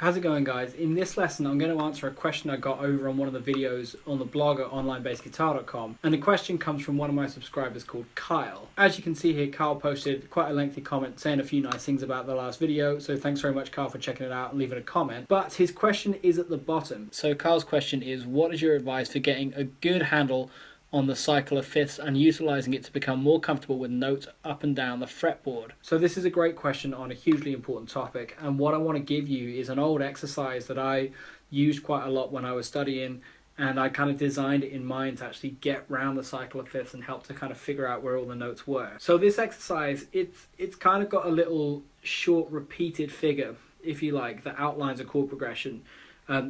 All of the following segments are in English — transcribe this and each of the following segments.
How's it going, guys? In this lesson I'm going to answer a question I got over on one of the videos on the blog at onlinebassguitar.com, and the question comes from one of my subscribers called Kyle. As you can see here, Kyle posted quite a lengthy comment saying a few nice things about the last video, so thanks very much, Kyle, for checking it out and leaving a comment. But his question is at the bottom. So Kyle's question is, what is your advice for getting a good handle on the cycle of fifths and utilizing it to become more comfortable with notes up and down the fretboard? So this is a great question on a hugely important topic, and what I want to give you is an old exercise that I used quite a lot when I was studying, and I kind of designed it in mind to actually get round the cycle of fifths and help to kind of figure out where all the notes were. So this exercise, it's kind of got a little short repeated figure, if you like, that outlines a chord progression.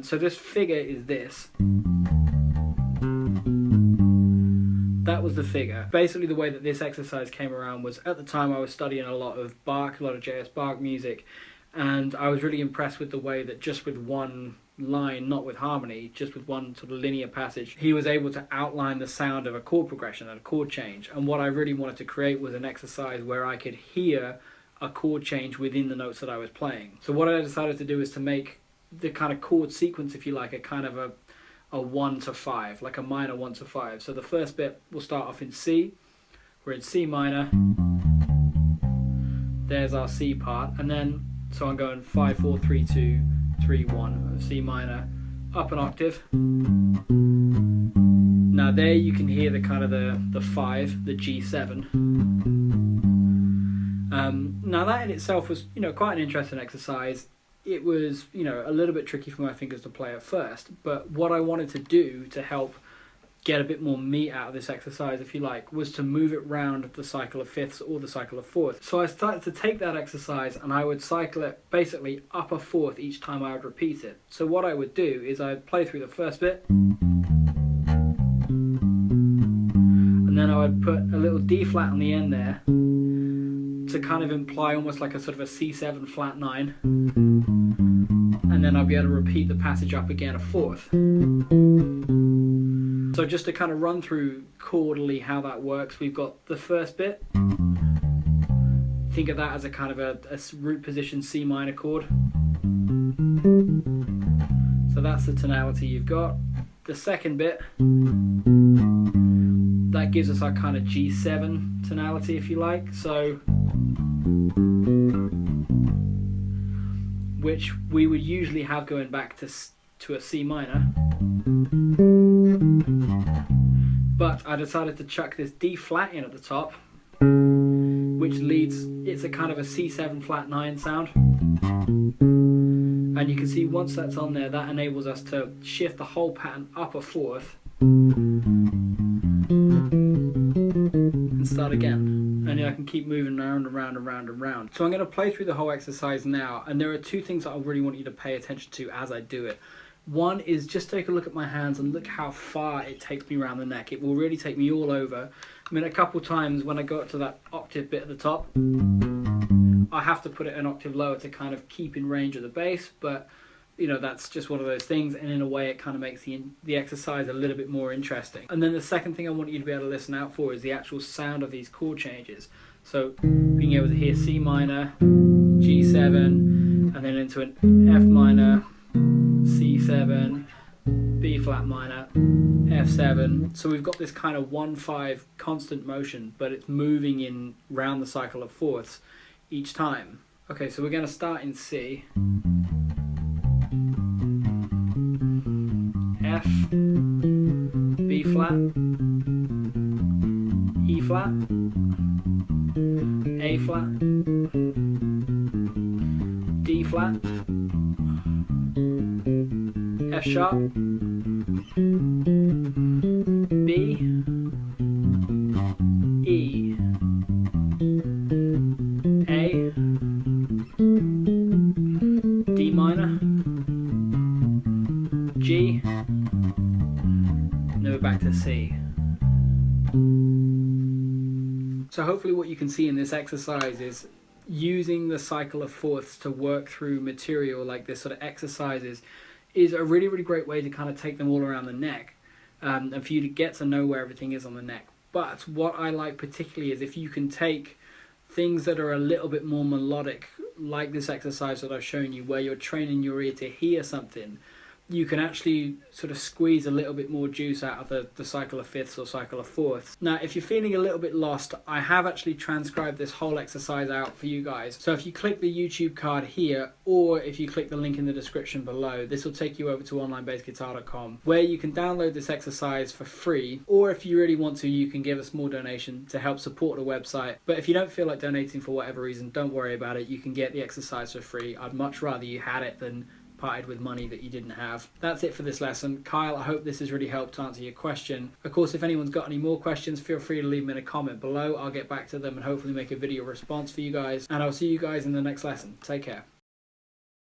So this figure is this. That was the figure. Basically the way that this exercise came around was, at the time I was studying a lot of Bach, a lot of J.S. Bach music, and I was really impressed with the way that just with one line, not with harmony, just with one sort of linear passage, he was able to outline the sound of a chord progression and a chord change. And what I really wanted to create was an exercise where I could hear a chord change within the notes that I was playing. So what I decided to do is to make the kind of chord sequence, if you like, a kind of a 1 to 5, like a minor 1 to 5. So the first bit will start off in C. We're in C minor. There's our C part, and then so I'm going 5 4 3 2 3 1 of C minor, up an octave. Now there you can hear the kind of the 5, the G7. Now that in itself was, quite an interesting exercise. It was, a little bit tricky for my fingers to play at first, but what I wanted to do to help get a bit more meat out of this exercise, if you like, was to move it round the cycle of fifths or the cycle of fourths. So I started to take that exercise and I would cycle it basically up a fourth each time I would repeat it. So what I would do is I'd play through the first bit, and then I would put a little D flat on the end there to kind of imply almost like a sort of a C7 flat 9, and then I'll be able to repeat the passage up again a fourth. So just to kind of run through chordally how that works, we've got the first bit. Think of that as a kind of a root position C minor chord. So that's the tonality you've got. The second bit, that gives us our kind of G7 tonality, if you like. So which we would usually have going back to a C minor, but I decided to chuck this D flat in at the top, which leads, it's a kind of a C7 flat 9 sound, and you can see once that's on there, that enables us to shift the whole pattern up a fourth and start again. And I can keep moving around and round and round and round. So I'm going to play through the whole exercise now, and there are two things that I really want you to pay attention to as I do it. One is just take a look at my hands and look how far it takes me around the neck. It will really take me all over. I mean, a couple times when I go up to that octave bit at the top, I have to put it an octave lower to kind of keep in range of the bass, but that's just one of those things, and in a way it kind of makes the exercise a little bit more interesting. And then the second thing I want you to be able to listen out for is the actual sound of these chord changes. So being able to hear C minor, G7, and then into an F minor, C7, B flat minor, F7. So we've got this kind of 1-5 constant motion, but it's moving in round the cycle of fourths each time. Okay, so we're going to start in C. F, B flat, E flat, A flat, D flat, F sharp, B, E, A, D minor, G, and then we're back to C. So hopefully what you can see in this exercise is using the cycle of fourths to work through material like this sort of exercises is a really, really great way to kind of take them all around the neck, and for you to get to know where everything is on the neck. But what I like particularly is if you can take things that are a little bit more melodic like this exercise that I've shown you, where you're training your ear to hear something, you can actually sort of squeeze a little bit more juice out of the cycle of fifths or cycle of fourths. Now, if you're feeling a little bit lost, I have actually transcribed this whole exercise out for you guys. So if you click the YouTube card here, or if you click the link in the description below, this will take you over to onlinebassguitar.com, where you can download this exercise for free, or if you really want to, you can give a small donation to help support the website. But if you don't feel like donating for whatever reason, don't worry about it. You can get the exercise for free. I'd much rather you had it than parted with money that you didn't have. That's it for this lesson. Kyle, I hope this has really helped to answer your question. Of course, if anyone's got any more questions, feel free to leave them in a comment below. I'll get back to them and hopefully make a video response for you guys. And I'll see you guys in the next lesson. Take care.